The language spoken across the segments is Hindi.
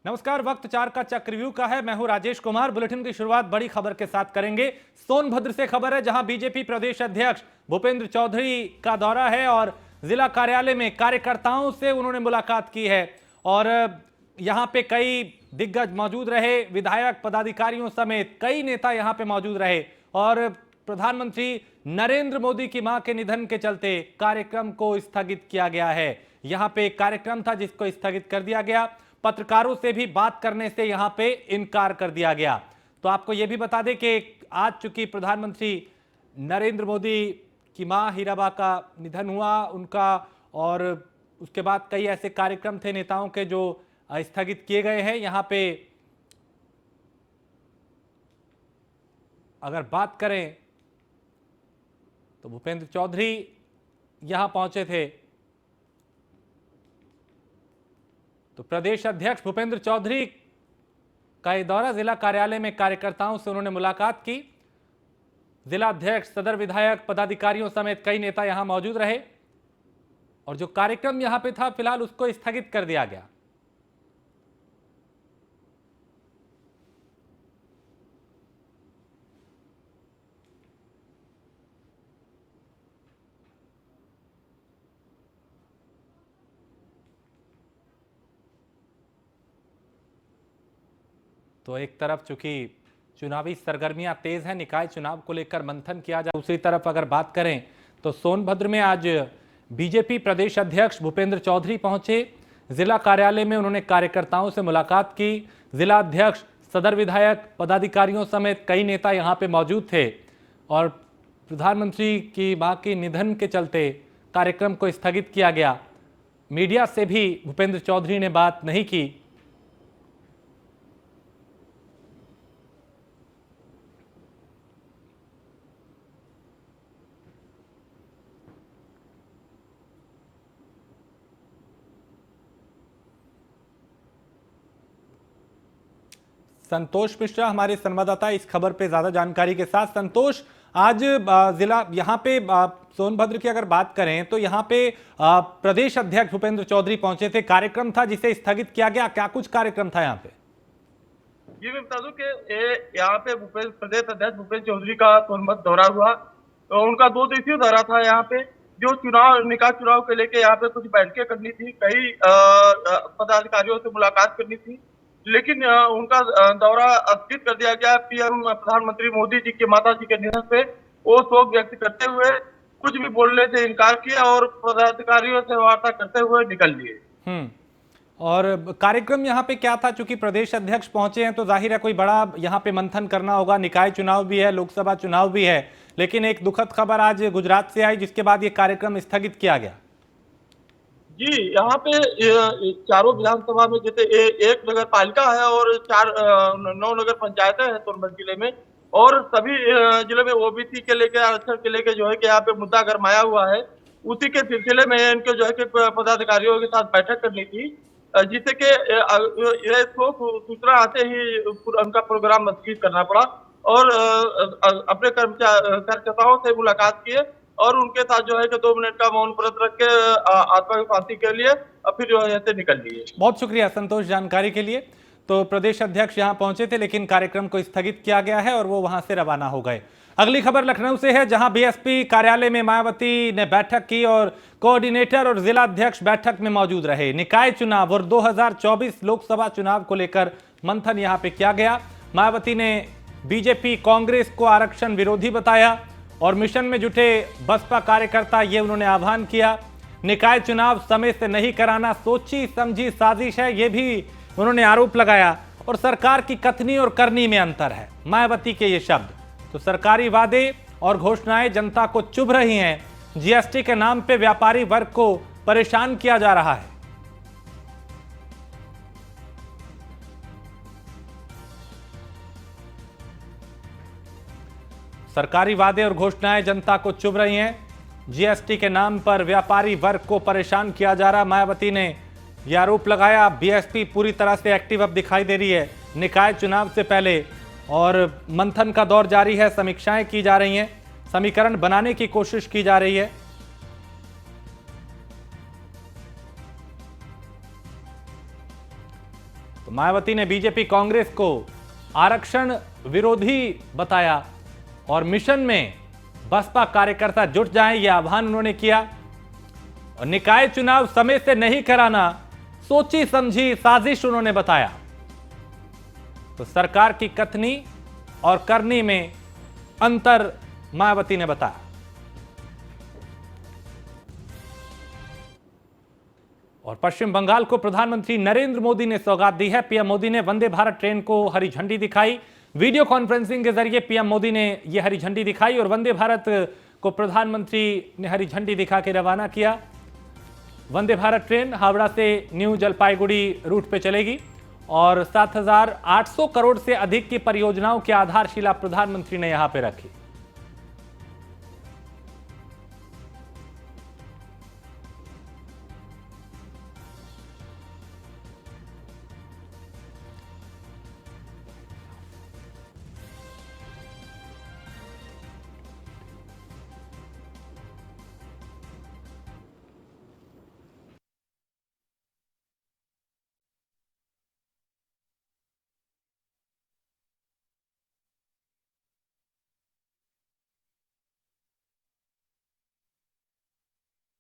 नमस्कार। वक्त 4 का चक्रव्यूह का है। मैं हूं राजेश कुमार। बुलेटिन की शुरुआत बड़ी खबर के साथ करेंगे। सोनभद्र से खबर है, जहां बीजेपी प्रदेश अध्यक्ष भूपेंद्र चौधरी का दौरा है और जिला कार्यालय में कार्यकर्ताओं से उन्होंने मुलाकात की है। और यहां पे कई दिग्गज मौजूद रहे, विधायक, पदाधिकारियों समेत कई नेता यहां पे मौजूद रहे। और प्रधानमंत्री नरेंद्र मोदी की मां के निधन के चलते कार्यक्रम को स्थगित किया गया है। यहां पे एक कार्यक्रम था जिसको स्थगित कर दिया गया। पत्रकारों से भी बात करने से यहां पे इनकार कर दिया गया। तो आपको यह भी बता दें कि आज चूंकि प्रधानमंत्री नरेंद्र मोदी की मां हीराबा का निधन हुआ उनका, और उसके बाद कई ऐसे कार्यक्रम थे नेताओं के जो स्थगित किए गए हैं। यहां पे अगर बात करें तो भूपेंद्र चौधरी यहां पहुंचे थे। तो प्रदेश अध्यक्ष भूपेंद्र चौधरी का यह दौरा, जिला कार्यालय में कार्यकर्ताओं से उन्होंने मुलाकात की। जिला अध्यक्ष, सदर विधायक, पदाधिकारियों समेत कई नेता यहां मौजूद रहे और जो कार्यक्रम यहां पे था फिलहाल उसको स्थगित कर दिया गया। तो एक तरफ चूंकि चुनावी सरगर्मियां तेज हैं, निकाय चुनाव को लेकर मंथन किया जा, दूसरी तरफ अगर बात करें तो सोनभद्र में आज बीजेपी प्रदेश अध्यक्ष भूपेंद्र चौधरी पहुंचे। जिला कार्यालय में उन्होंने कार्यकर्ताओं से मुलाकात की। जिला अध्यक्ष, सदर विधायक, पदाधिकारियों समेत कई नेता यहां पे मौजूद थे और प्रधानमंत्री की मां के निधन के चलते कार्यक्रम को स्थगित किया गया। मीडिया से भी भूपेंद्र चौधरी ने बात नहीं की। संतोष मिश्रा हमारे संवाददाता इस खबर पे ज्यादा जानकारी के साथ। संतोष, आज जिला यहाँ पे सोनभद्र की अगर बात करें तो यहाँ पे प्रदेश अध्यक्ष भूपेंद्र चौधरी पहुंचे थे। कार्यक्रम था जिसे स्थगित किया गया, क्या कुछ कार्यक्रम था यहाँ पे? जी, मैं बता दूं कि यहाँ पे प्रदेश अध्यक्ष भूपेंद्र चौधरी का सोनभद्र दौरा हुआ। तो उनका 2 दिवसीय दौरा था। यहाँ पे जो निकाय चुनाव के लेके यहाँ पे कुछ बैठकें करनी थी, कई पदाधिकारियों से मुलाकात करनी थी, लेकिन उनका दौरा स्थगित कर दिया गया। पीएम प्रधानमंत्री मोदी जी के माता जी के निधन पे वो शोक व्यक्त करते हुए कुछ भी बोलने से इनकार किया और पदाधिकारियों से वार्ता करते हुए निकल लिए। और कार्यक्रम यहाँ पे क्या था? चूंकि प्रदेश अध्यक्ष पहुंचे हैं तो जाहिर है कोई बड़ा यहाँ पे मंथन करना होगा। निकाय चुनाव भी है, लोकसभा चुनाव भी है, लेकिन एक दुखद खबर आज गुजरात से आई जिसके बाद ये कार्यक्रम स्थगित किया गया। जी, यहाँ पे चारों विधानसभा में जैसे एक नगर पालिका है और 9 नगर पंचायतें हैं सोनभद्र जिले में, और सभी जिले में ओबीसी के लेके, आरक्षण के लेके जो है कि यहाँ पे मुद्दा गरमाया हुआ है। उसी के सिलसिले में इनके जो है कि पदाधिकारियों के साथ बैठक करनी थी, जिससे कि ये सूचना आते ही उनका प्रोग्राम स्थगित करना पड़ा और अपने कार्यकर्ताओं से मुलाकात किए और उनके साथ जो है कि 2 मिनट का मौन व्रत रख के आत्मा की शांति के लिए फिर जो है यहाँ से निकल लिए। बहुत शुक्रिया संतोष जानकारी के लिए। तो प्रदेश अध्यक्ष यहां पहुंचे थे लेकिन कार्यक्रम को स्थगित किया गया है और वो वहां से रवाना हो गए। अगली खबर लखनऊ से है, जहां बीएसपी कार्यालय में मायावती ने बैठक की और कोऑर्डिनेटर और जिला अध्यक्ष बैठक में मौजूद रहे। निकाय चुनाव और 2024 लोकसभा चुनाव को लेकर मंथन यहां पे किया गया। मायावती ने बीजेपी कांग्रेस को आरक्षण विरोधी बताया और मिशन में जुटे बसपा कार्यकर्ता ये उन्होंने आह्वान किया। निकाय चुनाव समय से नहीं कराना सोची समझी साजिश है, ये भी उन्होंने आरोप लगाया। और सरकार की कथनी और करनी में अंतर है, मायावती के ये शब्द। तो सरकारी वादे और घोषणाएं जनता को चुभ रही हैं। जीएसटी के नाम पे व्यापारी वर्ग को परेशान किया जा रहा है। सरकारी वादे और घोषणाएं जनता को चुभ रही हैं। जीएसटी के नाम पर व्यापारी वर्ग को परेशान किया जा रहा। मायावती ने यह आरोप लगाया। बीएसपी पूरी तरह से एक्टिव अब दिखाई दे रही है निकाय चुनाव से पहले, और मंथन का दौर जारी है। समीक्षाएं की जा रही हैं, समीकरण बनाने की कोशिश की जा रही है। तो मायावती ने बीजेपी कांग्रेस को आरक्षण विरोधी बताया और मिशन में बसपा कार्यकर्ता जुट जाएं, यह आह्वान उन्होंने किया। और निकाय चुनाव समय से नहीं कराना सोची समझी साजिश उन्होंने बताया। तो सरकार की कथनी और करनी में अंतर मायावती ने बताया। और पश्चिम बंगाल को प्रधानमंत्री नरेंद्र मोदी ने सौगात दी है। पीएम मोदी ने वंदे भारत ट्रेन को हरी झंडी दिखाई। वीडियो कॉन्फ्रेंसिंग के जरिए पीएम मोदी ने यह हरी झंडी दिखाई और वंदे भारत को प्रधानमंत्री ने हरी झंडी दिखा के रवाना किया। वंदे भारत ट्रेन हावड़ा से न्यू जलपाईगुड़ी रूट पे चलेगी और 7,800 करोड़ से अधिक की परियोजनाओं की आधारशिला प्रधानमंत्री ने यहां पे रखी।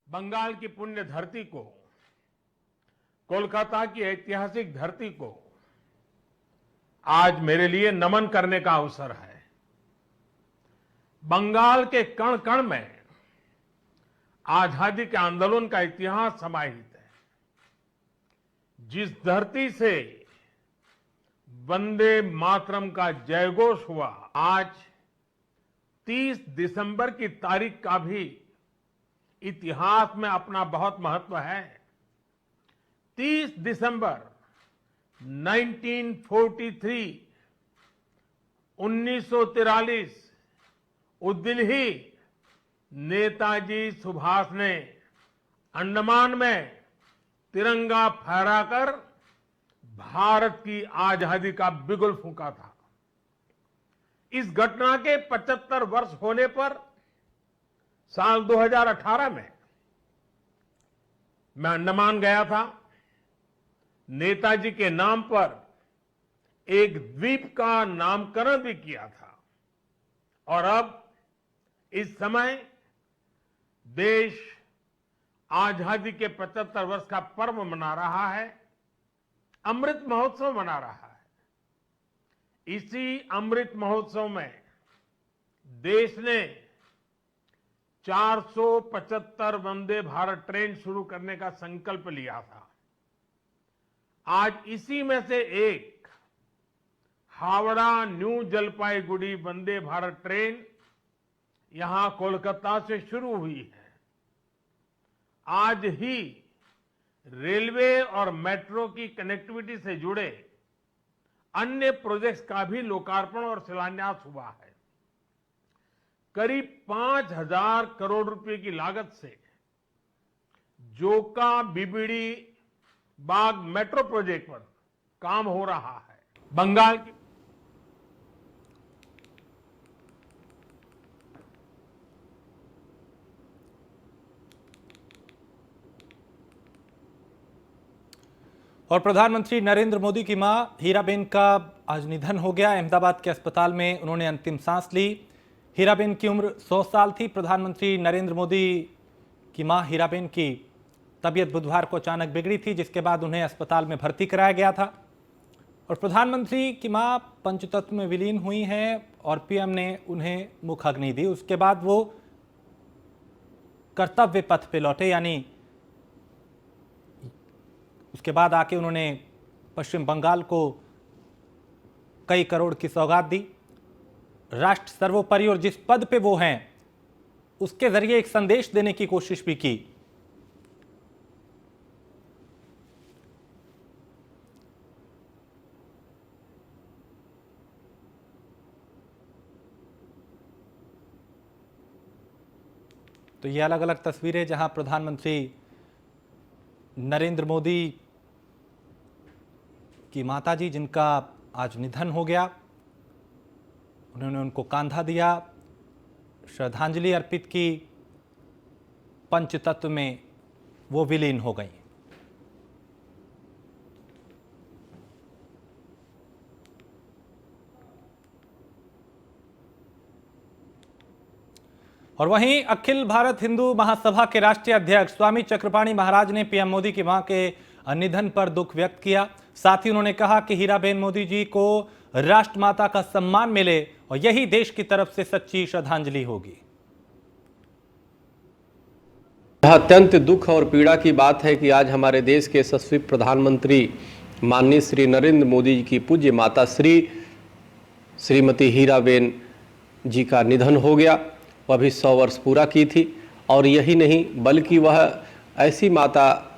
बंगाल की पुण्य धरती को, कोलकाता की ऐतिहासिक धरती को आज मेरे लिए नमन करने का अवसर है। बंगाल के कण कण में आजादी के आंदोलन का इतिहास समाहित है। जिस धरती से वंदे मातरम का जयघोष हुआ, आज 30 दिसंबर की तारीख का भी इतिहास में अपना बहुत महत्व है। 30 दिसंबर 1943 उस दिन ही नेताजी सुभाष ने अंडमान में तिरंगा फहराकर भारत की आजादी का बिगुल फूंका था। इस घटना के 75 वर्ष होने पर साल 2018 में मैं अंडमान गया था। नेताजी के नाम पर एक द्वीप का नामकरण भी किया था और अब इस समय देश आजादी के 75 वर्ष का पर्व मना रहा है, अमृत महोत्सव मना रहा है। इसी अमृत महोत्सव में देश ने 475 वंदे भारत ट्रेन शुरू करने का संकल्प लिया था। आज इसी में से एक हावड़ा न्यू जलपाईगुड़ी वंदे भारत ट्रेन यहां कोलकाता से शुरू हुई है। आज ही रेलवे और मेट्रो की कनेक्टिविटी से जुड़े अन्य प्रोजेक्ट्स का भी लोकार्पण और शिलान्यास हुआ है। करीब 5,000 करोड़ रुपए की लागत से जोका बीबीडी बाग मेट्रो प्रोजेक्ट पर काम हो रहा है। बंगाल की और प्रधानमंत्री नरेंद्र मोदी की मां हीराबेन का आज निधन हो गया। अहमदाबाद के अस्पताल में उन्होंने अंतिम सांस ली। हीराबेन की उम्र 100 साल थी। प्रधानमंत्री नरेंद्र मोदी की मां हीराबेन की तबीयत बुधवार को अचानक बिगड़ी थी, जिसके बाद उन्हें अस्पताल में भर्ती कराया गया था। और प्रधानमंत्री की मां पंचतत्व में विलीन हुई हैं और पीएम ने उन्हें मुखाग्नि दी। उसके बाद वो कर्तव्य पथ पे लौटे, यानी उसके बाद आके उन्होंने पश्चिम बंगाल को कई करोड़ की सौगात दी। राष्ट्र सर्वोपरि और जिस पद पे वो हैं उसके जरिए एक संदेश देने की कोशिश भी की। तो ये अलग अलग तस्वीरें जहां प्रधानमंत्री नरेंद्र मोदी की माताजी, जिनका आज निधन हो गया, उन्होंने उनको कांधा दिया, श्रद्धांजलि अर्पित की, पंचतत्व में वो विलीन हो गई। और वहीं अखिल भारत हिंदू महासभा के राष्ट्रीय अध्यक्ष स्वामी चक्रपाणी महाराज ने पीएम मोदी की मां के निधन पर दुख व्यक्त किया। साथ ही उन्होंने कहा कि हीराबेन मोदी जी को राष्ट्रमाता का सम्मान मिले और यही देश की तरफ से सच्ची श्रद्धांजलि होगी। यह अत्यंत दुख और पीड़ा की बात है कि आज हमारे देश के यशस्वी प्रधानमंत्री माननीय श्री नरेंद्र मोदी जी की पूज्य माता श्रीमती हीराबेन जी का निधन हो गया। वह भी 100 वर्ष पूरा की थी और यही नहीं बल्कि वह ऐसी माता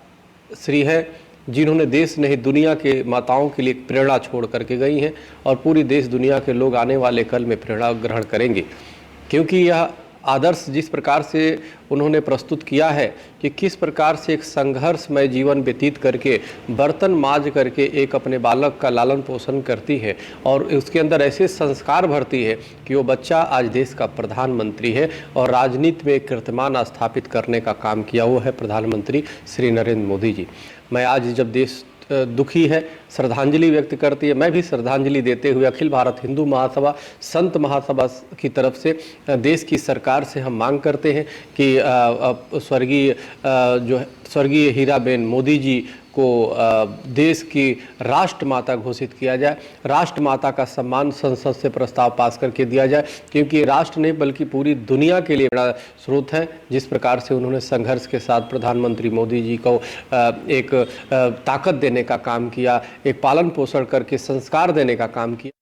श्री है जिन्होंने देश नहीं दुनिया के माताओं के लिए प्रेरणा छोड़ करके गई हैं और पूरी देश दुनिया के लोग आने वाले कल में प्रेरणा ग्रहण करेंगे, क्योंकि यह आदर्श जिस प्रकार से उन्होंने प्रस्तुत किया है कि किस प्रकार से एक संघर्षमय जीवन व्यतीत करके बर्तन मांज करके एक अपने बालक का लालन पोषण करती है और उसके अंदर ऐसे संस्कार भरती है कि वो बच्चा आज देश का प्रधानमंत्री है और राजनीति में कीर्तिमान स्थापित करने का काम किया वो है प्रधानमंत्री श्री नरेंद्र मोदी जी। मैं आज जब देश दुखी है, श्रद्धांजलि व्यक्त करती है, मैं भी श्रद्धांजलि देते हुए अखिल भारत हिंदू महासभा संत महासभा की तरफ से देश की सरकार से हम मांग करते हैं कि स्वर्गीय हीराबेन मोदी जी को देश की राष्ट्रमाता घोषित किया जाए, राष्ट्रमाता का सम्मान संसद से प्रस्ताव पास करके दिया जाए, क्योंकि राष्ट्र नहीं बल्कि पूरी दुनिया के लिए बड़ा स्रोत है। जिस प्रकार से उन्होंने संघर्ष के साथ प्रधानमंत्री मोदी जी को एक ताकत देने का काम किया, एक पालन पोषण करके संस्कार देने का काम किया।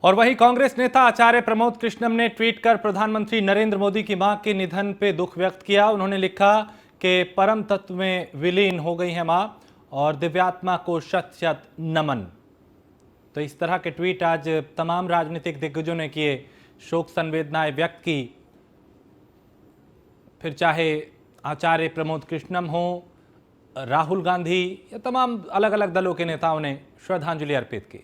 और वहीं कांग्रेस नेता आचार्य प्रमोद कृष्णम ने ट्वीट कर प्रधानमंत्री नरेंद्र मोदी की मां के निधन पे दुख व्यक्त किया। उन्होंने लिखा कि परम तत्व में विलीन हो गई है मां और दिव्यात्मा को शत शत नमन। तो इस तरह के ट्वीट आज तमाम राजनीतिक दिग्गजों ने किए, शोक संवेदनाएं व्यक्त की। फिर चाहे आचार्य प्रमोद कृष्णम हो, राहुल गांधी या तमाम अलग अलग दलों के नेताओं ने श्रद्धांजलि अर्पित की।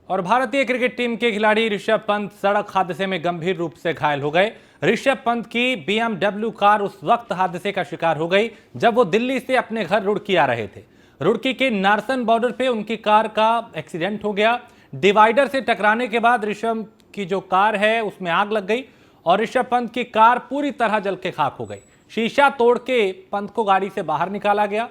और भारतीय क्रिकेट टीम के खिलाड़ी ऋषभ पंत सड़क हादसे में गंभीर रूप से घायल हो गए। ऋषभ पंत की BMW कार उस वक्त हादसे का शिकार हो गई जब वो दिल्ली से अपने घर रुड़की आ रहे थे। रुड़की के नारसन बॉर्डर पे उनकी कार का एक्सीडेंट हो गया। डिवाइडर से टकराने के बाद ऋषभ की जो कार है उसमें आग लग गई और ऋषभ पंत की कार पूरी तरह जल के खाक हो गई। शीशा तोड़ के पंत को गाड़ी से बाहर निकाला गया।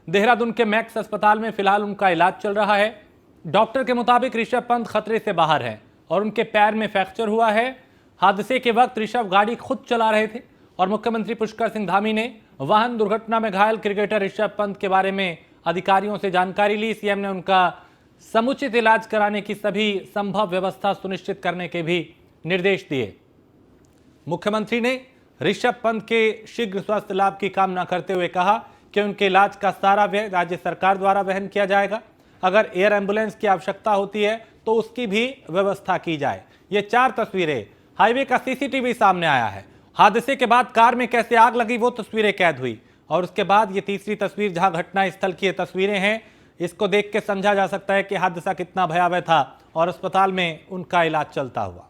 देहरादून के मैक्स अस्पताल में फिलहाल उनका इलाज चल रहा है। डॉक्टर के मुताबिक ऋषभ पंत खतरे से बाहर है और उनके पैर में फ्रैक्चर हुआ है। हादसे के वक्त ऋषभ गाड़ी खुद चला रहे थे और मुख्यमंत्री पुष्कर सिंह धामी ने वाहन दुर्घटना में घायल क्रिकेटर ऋषभ पंत के बारे में अधिकारियों से जानकारी ली। सीएम ने उनका समुचित इलाज कराने की सभी संभव व्यवस्था सुनिश्चित करने के भी निर्देश दिए। मुख्यमंत्री ने ऋषभ पंत के शीघ्र स्वास्थ्य लाभ की कामना करते हुए कहा कि उनके इलाज का सारा व्यय राज्य सरकार द्वारा वहन किया जाएगा। अगर एयर एम्बुलेंस की आवश्यकता होती है तो उसकी भी व्यवस्था की जाए। ये 4 तस्वीरें, हाईवे का CCTV सामने आया है। हादसे के बाद कार में कैसे आग लगी वो तस्वीरें कैद हुई और उसके बाद ये तीसरी तस्वीर जहां घटना स्थल की ये तस्वीरें हैं। इसको देख के समझा जा सकता है कि हादसा कितना भयावह था और अस्पताल में उनका इलाज चलता हुआ।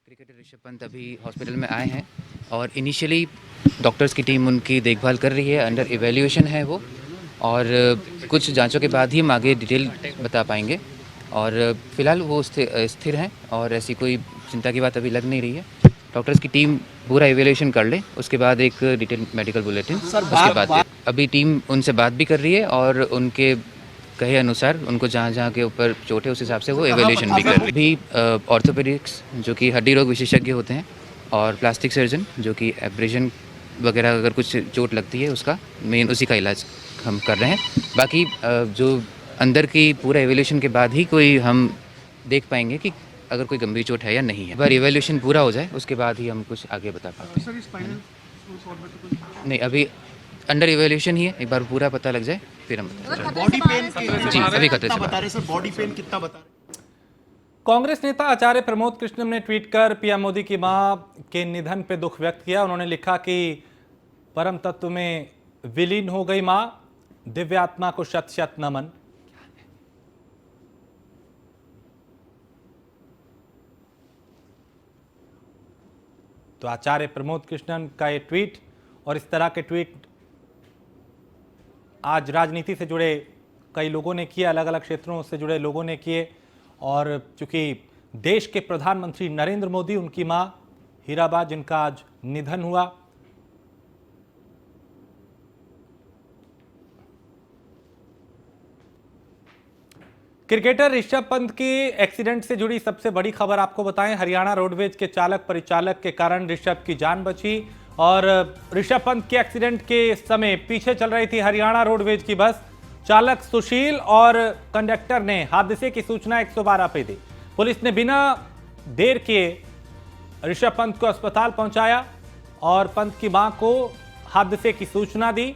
क्रिकेटर ऋषभ पंत अभी हॉस्पिटल में आए हैं और इनिशियली डॉक्टर्स की टीम उनकी देखभाल कर रही है, अंडर इवैल्यूएशन है वो, और कुछ जांचों के बाद ही हम आगे डिटेल बता पाएंगे। और फिलहाल वो स्थिर हैं और ऐसी कोई चिंता की बात अभी लग नहीं रही है। डॉक्टर्स की टीम पूरा इवैल्यूएशन कर ले, उसके बाद एक डिटेल मेडिकल बुलेटिन, उसके बाद अभी टीम उनसे बात भी कर रही है और उनके कहे अनुसार उनको जहाँ जहाँ के ऊपर चोट है उस हिसाब से वो इवैल्यूएशन भी कर रही है। अभी ऑर्थोपेडिक्स जो कि हड्डी रोग विशेषज्ञ होते हैं और प्लास्टिक सर्जन जो कि एब्रेशन वगैरह अगर कुछ चोट लगती है उसका मेन उसी का इलाज हम कर रहे हैं। बाकी जो अंदर की पूरा इवैल्यूएशन के बाद ही कोई हम देख पाएंगे कि अगर कोई गंभीर चोट है या नहीं है। एक बार इवैल्यूएशन पूरा हो जाए उसके बाद ही हम कुछ आगे बता पाते हैं। नहीं, अभी अंडर इवैल्यूएशन ही है, एक बार पूरा पता लग जाए फिर हम बताएंगे। बॉडी पेन जी अभी खतरे से बता रहे सर, बॉडी पेन कितना बता रहे? कांग्रेस नेता आचार्य प्रमोद कृष्णम ने ट्वीट कर पीएम मोदी की मां के निधन पर दुख व्यक्त किया। उन्होंने लिखा कि परम तत्व में विलीन हो गई मां, दिव्य आत्मा को शत शत नमन। तो आचार्य प्रमोद कृष्णन का ये ट्वीट और इस तरह के ट्वीट आज राजनीति से जुड़े कई लोगों ने किए, अलग अलग क्षेत्रों से जुड़े लोगों ने किए। और चूंकि देश के प्रधानमंत्री नरेंद्र मोदी, उनकी मां हीराबा जिनका आज निधन हुआ, क्रिकेटर ऋषभ पंत की एक्सीडेंट से जुड़ी सबसे बड़ी खबर आपको बताएं। हरियाणा रोडवेज के चालक परिचालक के कारण ऋषभ की जान बची और ऋषभ पंत के एक्सीडेंट के समय पीछे चल रही थी हरियाणा रोडवेज की बस। चालक सुशील और कंडक्टर ने हादसे की सूचना 112 पे दी। पुलिस ने बिना देर किए ऋषभ पंत को अस्पताल पहुंचाया और पंत की मां को हादसे की सूचना दी।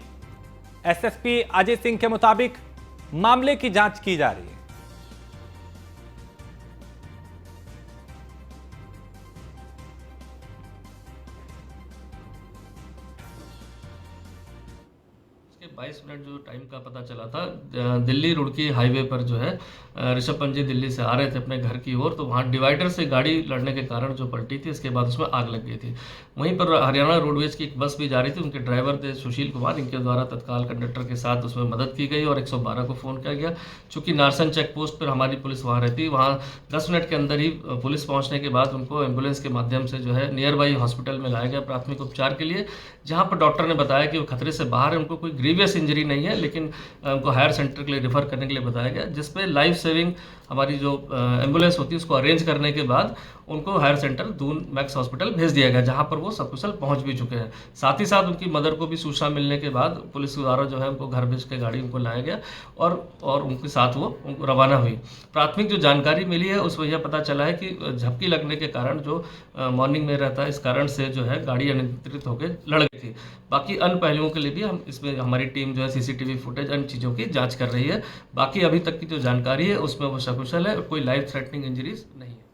एसएसपी अजय सिंह के मुताबिक मामले की जांच की जा रही है। के 22 मिनट जो टाइम का पता चला था, दिल्ली रुड़की हाईवे पर जो है ऋषभ पंत जी दिल्ली से आ रहे थे अपने घर की ओर, तो वहाँ डिवाइडर से गाड़ी लड़ने के कारण जो पलटी थी, इसके बाद उसमें आग लग गई थी। वहीं पर हरियाणा रोडवेज की एक बस भी जा रही थी, उनके ड्राइवर थे सुशील कुमार, इनके द्वारा तत्काल कंडक्टर के साथ उसमें मदद की गई और 112 को फ़ोन किया गया। चूँकि नारसन चेक पोस्ट पर हमारी पुलिस वहाँ रहती, वहाँ 10 मिनट के अंदर ही पुलिस पहुँचने के बाद उनको एम्बुलेंस के माध्यम से जो है नियर बाई हॉस्पिटल में लाया गया प्राथमिक उपचार के लिए, जहाँ पर डॉक्टर ने बताया कि वो खतरे से बाहर है, उनको कोई ग्रीवियस इंजरी नहीं है, लेकिन उनको हायर सेंटर के लिए रेफर करने के लिए बताया गया, जिसपे लाइफ सेविंग हमारी जो एम्बुलेंस होती है उसको अरेंज करने के बाद उनको higher centre Doon Max hospital भेज दिया गया, जहां पर वो सकुशल पहुंच भी चुके हैं। साथ ही साथ उनकी मदर को भी सूचना मिलने के बाद पुलिस द्वारा जो है उनको घर भेज के गाड़ी उनको लाया गया और उनके साथ वो उनको रवाना हुई। प्राथमिक जो जानकारी मिली है उसमें यह पता चला है कि झपकी लगने के कारण जो मॉर्निंग में रहता है, इस कारण से जो है गाड़ी अनियंत्रित होकर लड़ गई थी। बाकी अन्य पहलुओं के लिए भी हम इसमें हमारी टीम जो है सीसीटीवी फुटेज अन्य चीज़ों की जाँच कर रही है। बाकी अभी तक की जो जानकारी है उसमें वो सकुशल है, कोई लाइफ थ्रेटनिंग इंजरीज नहीं है।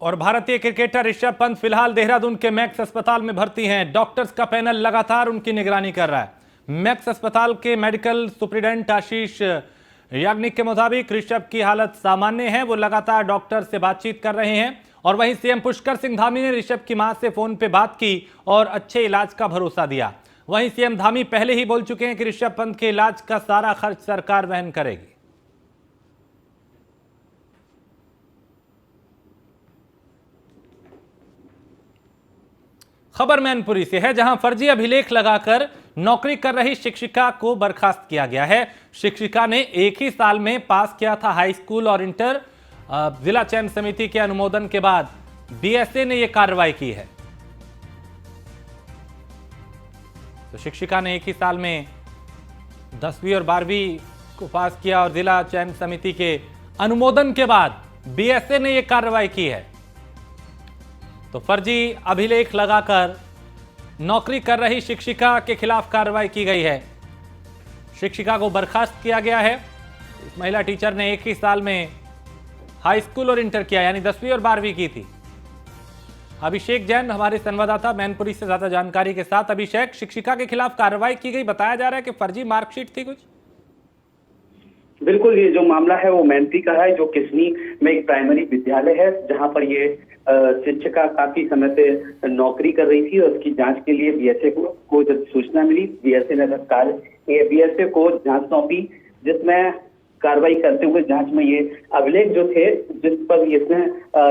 और भारतीय क्रिकेटर ऋषभ पंत फिलहाल देहरादून के मैक्स अस्पताल में भर्ती हैं। डॉक्टर्स का पैनल लगातार उनकी निगरानी कर रहा है। मैक्स अस्पताल के मेडिकल सुप्रिटेंडेंट आशीष याग्निक के मुताबिक ऋषभ की हालत सामान्य है, वो लगातार डॉक्टर से बातचीत कर रहे हैं। और वहीं सीएम पुष्कर सिंह धामी ने ऋषभ की मां से फोन पे बात की और अच्छे इलाज का भरोसा दिया। वहीं सीएम धामी पहले ही बोल चुके हैं कि ऋषभ पंत के इलाज का सारा खर्च सरकार वहन करेगी। खबर मैनपुरी से है, जहां फर्जी अभिलेख लगाकर नौकरी कर रही शिक्षिका को बर्खास्त किया गया है। शिक्षिका ने एक ही साल में पास किया था हाई स्कूल और इंटर। जिला चयन समिति के अनुमोदन के बाद बीएसए ने यह कार्रवाई की है। तो शिक्षिका ने एक ही साल में 10वीं और 12वीं को पास किया और जिला चयन समिति के अनुमोदन के बाद बीएसए ने यह कार्रवाई की है। तो फर्जी अभिलेख लगाकर नौकरी कर रही शिक्षिका के खिलाफ कार्रवाई की गई है। शिक्षिका को बर्खास्त किया गया है। इस महिला टीचर ने एक ही साल में हाई स्कूल और इंटर किया, यानी 10वीं और 12वीं की थी। अभिषेक जैन हमारे संवाददाता मैनपुरी से ज्यादा जानकारी के साथ। अभिषेक, शिक्षिका के खिलाफ कार्रवाई की गई, बताया जा रहा है कि फर्जी मार्कशीट थी कुछ? बिल्कुल, ये जो मामला है वो मैनपुरी का है, जो किसनी में एक प्राइमरी विद्यालय है, जहां पर ये शिक्षिका काफी समय से नौकरी कर रही थी और उसकी जांच के लिए बीएसए को जब सूचना मिली, बीएसए ने तत्काल बीएसए को जांच सौंपी, जिसमें कार्रवाई करते हुए जांच में ये अभिलेख जो थे जिस पर इसने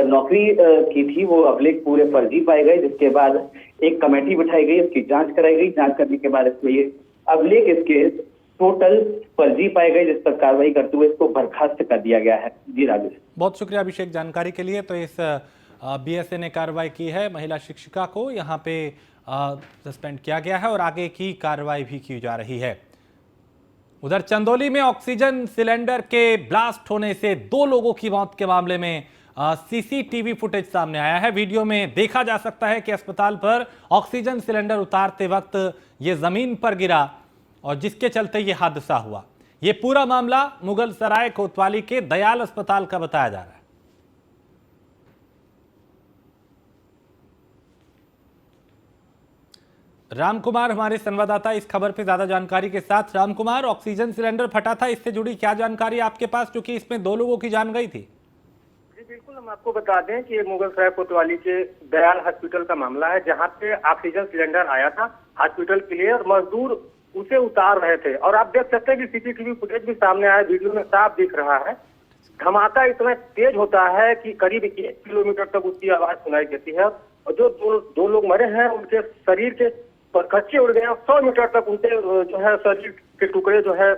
नौकरी की थी वो अभिलेख पूरे फर्जी पाए गए, जिसके बाद एक कमेटी बिठाई गई, उसकी जांच कराई गई। जांच करने के बाद इसमें ये अभिलेख इसके टोटल फर्जी पाए गए, जिस पर कार्रवाई करते हुए इसको बर्खास्त कर दिया गया है। जी राजेश, बहुत शुक्रिया अभिषेक जानकारी के लिए। तो इस बीएसए ने कार्रवाई की है, महिला शिक्षिका को यहाँ पे सस्पेंड किया गया है और आगे की कार्रवाई भी की जा रही है। उधर चंदौली में ऑक्सीजन सिलेंडर के ब्लास्ट होने से 2 लोगों की मौत के मामले में सीसीटीवी फुटेज सामने आया है। वीडियो में देखा जा सकता है कि अस्पताल पर ऑक्सीजन सिलेंडर उतारते वक्त ये जमीन पर गिरा और जिसके चलते ये हादसा हुआ। ये पूरा मामला मुगल सराय कोतवाली के दयाल अस्पताल का बताया जा रहा है। रामकुमार हमारे संवाददाता इस खबर पे ज्यादा जानकारी के साथ। रामकुमार, ऑक्सीजन सिलेंडर फटा था, इससे जुड़ी क्या जानकारी आपके पास, क्योंकि इसमें 2 लोगों की जान गई थी? जी बिल्कुल, हम आपको बता दें कि मुगल सराय कोतवाली के दयाल हॉस्पिटल का मामला है, जहां पे ऑक्सीजन सिलेंडर आया था हॉस्पिटल के लिए और मजदूर उसे उतार रहे थे। और आप देख सकते हैं कि सीसीटीवी फुटेज भी सामने आया, वीडियो में साफ दिख रहा है। धमाका इतना तेज होता है कि करीब 1 किलोमीटर तक उसकी आवाज सुनाई देती है। और जो दो लोग मरे हैं उनके शरीर के परखच्चे उड़ गए हैं। 100 मीटर तक उनके जो है शरीर के टुकड़े जो है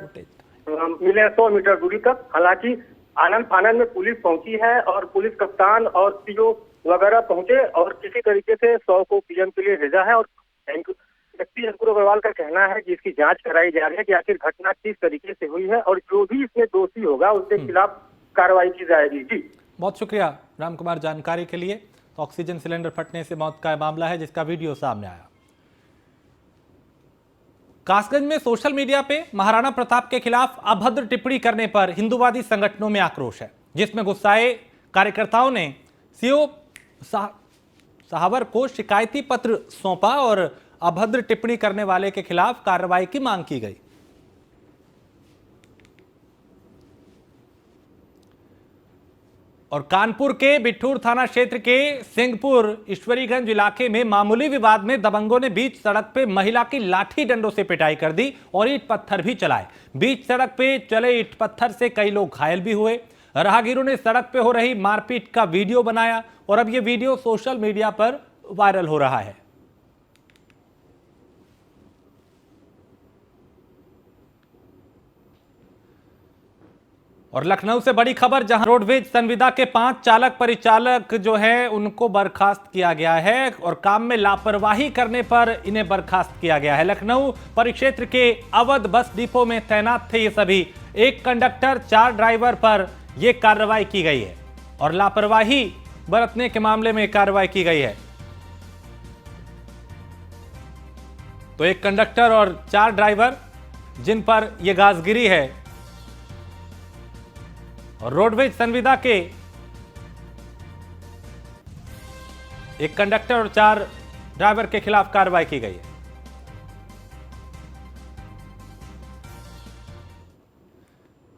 मिले 100 मीटर दूरी तक। हालांकि आनंद फानंद में पुलिस पहुंची है और पुलिस कप्तान और सीओ वगैरह पहुंचे और किसी तरीके से 100 को पीएम के लिए भेजा है। और एसपी अंकुर अग्रवाल का कहना है कि इसकी जांच कराई जा रही है कि आखिर घटना किस तरीके से हुई है और जो भी इसमें दोषी होगा उसके खिलाफ कार्रवाई की जाएगी। जी बहुत शुक्रिया राम कुमार जानकारी के लिए। तो ऑक्सीजन सिलेंडर फटने से मौत का मामला है जिसका वीडियो सामने आया। कासगंज में सोशल मीडिया पे महाराणा प्रताप के खिलाफ अभद्र टिप्पणी करने पर हिंदूवादी संगठनों में आक्रोश है, जिसमें गुस्साए कार्यकर्ताओं ने सीओ साहवर को शिकायती पत्र सौंपा और अभद्र टिप्पणी करने वाले के खिलाफ कार्रवाई की मांग की गई। और कानपुर के बिठूर थाना क्षेत्र के सिंहपुर ईश्वरीगंज इलाके में मामूली विवाद में दबंगों ने बीच सड़क पे महिला की लाठी डंडों से पिटाई कर दी और ईंट पत्थर भी चलाए। बीच सड़क पे चले ईंट पत्थर से कई लोग घायल भी हुए। राहगीरों ने सड़क पे हो रही मारपीट का वीडियो बनाया और अब यह वीडियो सोशल मीडिया पर वायरल हो रहा है। और लखनऊ से बड़ी खबर, जहां रोडवेज संविदा के 5 चालक परिचालक जो है उनको बर्खास्त किया गया है और काम में लापरवाही करने पर इन्हें बर्खास्त किया गया है। लखनऊ परिक्षेत्र के अवध बस डिपो में तैनात थे ये सभी। 1 कंडक्टर 4 ड्राइवर पर यह कार्रवाई की गई है और लापरवाही बरतने के मामले में कार्रवाई की गई है। तो 1 कंडक्टर और 4 ड्राइवर जिन पर यह गाजगिरी है और रोडवेज संविदा के 1 कंडक्टर और 4 ड्राइवर के खिलाफ कार्रवाई की गई है।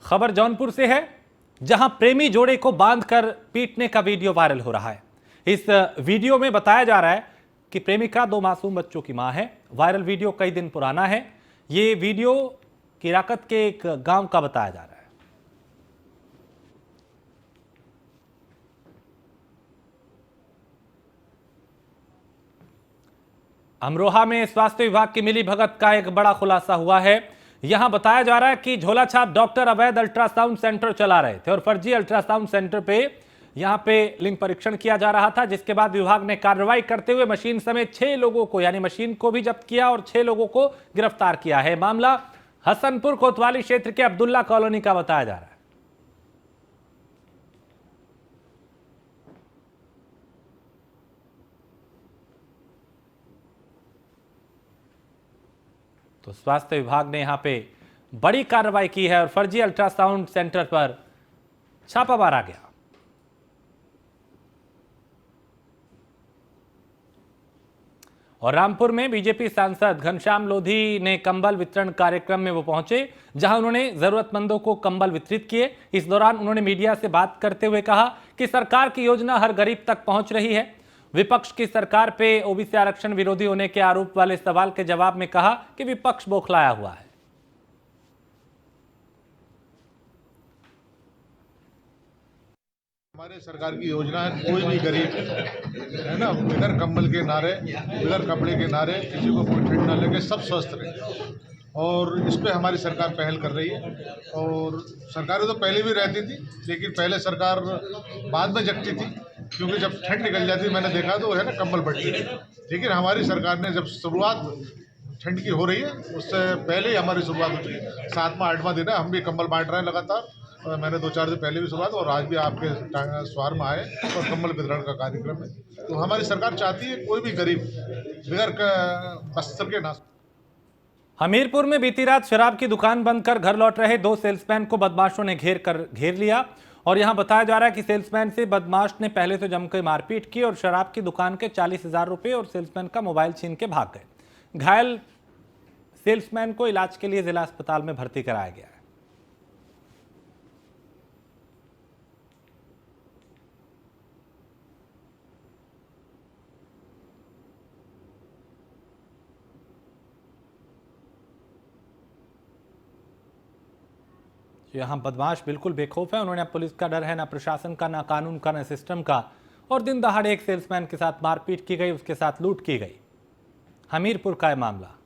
खबर जौनपुर से है, जहां प्रेमी जोड़े को बांधकर पीटने का वीडियो वायरल हो रहा है। इस वीडियो में बताया जा रहा है कि प्रेमिका 2 मासूम बच्चों की मां है। वायरल वीडियो कई दिन पुराना है। यह वीडियो किराकत के एक गांव का बताया जा रहा है। अमरोहा में स्वास्थ्य विभाग की मिलीभगत का एक बड़ा खुलासा हुआ है। यहां बताया जा रहा है कि झोलाछाप डॉक्टर अवैध अल्ट्रासाउंड सेंटर चला रहे थे और फर्जी अल्ट्रासाउंड सेंटर पे यहां पे लिंग परीक्षण किया जा रहा था, जिसके बाद विभाग ने कार्रवाई करते हुए मशीन समेत 6 लोगों को यानी मशीन को भी जब्त किया और 6 लोगों को गिरफ्तार किया है। मामला हसनपुर कोतवाली क्षेत्र के अब्दुल्ला कॉलोनी का बताया जा रहा है। तो स्वास्थ्य विभाग ने यहां पे बड़ी कार्रवाई की है और फर्जी अल्ट्रासाउंड सेंटर पर छापा मारा गया। और रामपुर में बीजेपी सांसद घनश्याम लोधी ने कंबल वितरण कार्यक्रम में वो पहुंचे, जहां उन्होंने जरूरतमंदों को कंबल वितरित किए। इस दौरान उन्होंने मीडिया से बात करते हुए कहा कि सरकार की योजना हर गरीब तक पहुंच रही है। विपक्ष की सरकार पे ओबीसी आरक्षण विरोधी होने के आरोप वाले सवाल के जवाब में कहा कि विपक्ष बौखलाया हुआ है। हमारे सरकार की योजना है, कोई भी गरीब है ना, बिगर कंबल के नारे, बिगर कपड़े के नारे, किसी को कोई ठंड ना लगे, सब स्वस्थ रहे। और इस पे हमारी सरकार पहल कर रही है। और सरकारें तो पहले भी रहती थी, लेकिन पहले सरकार बाद में जगती थी, क्योंकि जब ठंड निकल जाती मैंने देखा तो है ना कंबल बढ़ती थी। लेकिन हमारी सरकार ने जब शुरुआत ठंड की हो रही है उससे पहले ही हमारी शुरुआत हो चुकी है। 7वां 8वां दिन है, हम भी कंबल बांट रहे हैं लगातार। मैंने 2-4 दिन पहले भी शुरुआत और आज भी आपके स्वार में आए और कंबल वितरण का कार्यक्रम है। तो हमारी सरकार चाहती है कोई भी गरीब बगैर वस्त्र के ना। हमीरपुर में बीती रात शराब की दुकान बंद कर घर लौट रहे 2 सेल्समैन को बदमाशों ने घेर लिया और यहां बताया जा रहा है कि सेल्समैन से बदमाश ने पहले तो जमकर मारपीट की और शराब की दुकान के 40,000 रुपये और सेल्समैन का मोबाइल छीन के भाग गए। घायल सेल्समैन को इलाज के लिए जिला अस्पताल में भर्ती कराया गया है। यहाँ बदमाश बिल्कुल बेखौफ है। उन्होंने पुलिस का डर है, ना प्रशासन का, ना कानून का, ना सिस्टम का। और दिन दहाड़े एक सेल्समैन के साथ मारपीट की गई, उसके साथ लूट की गई। हमीरपुर का यह मामला।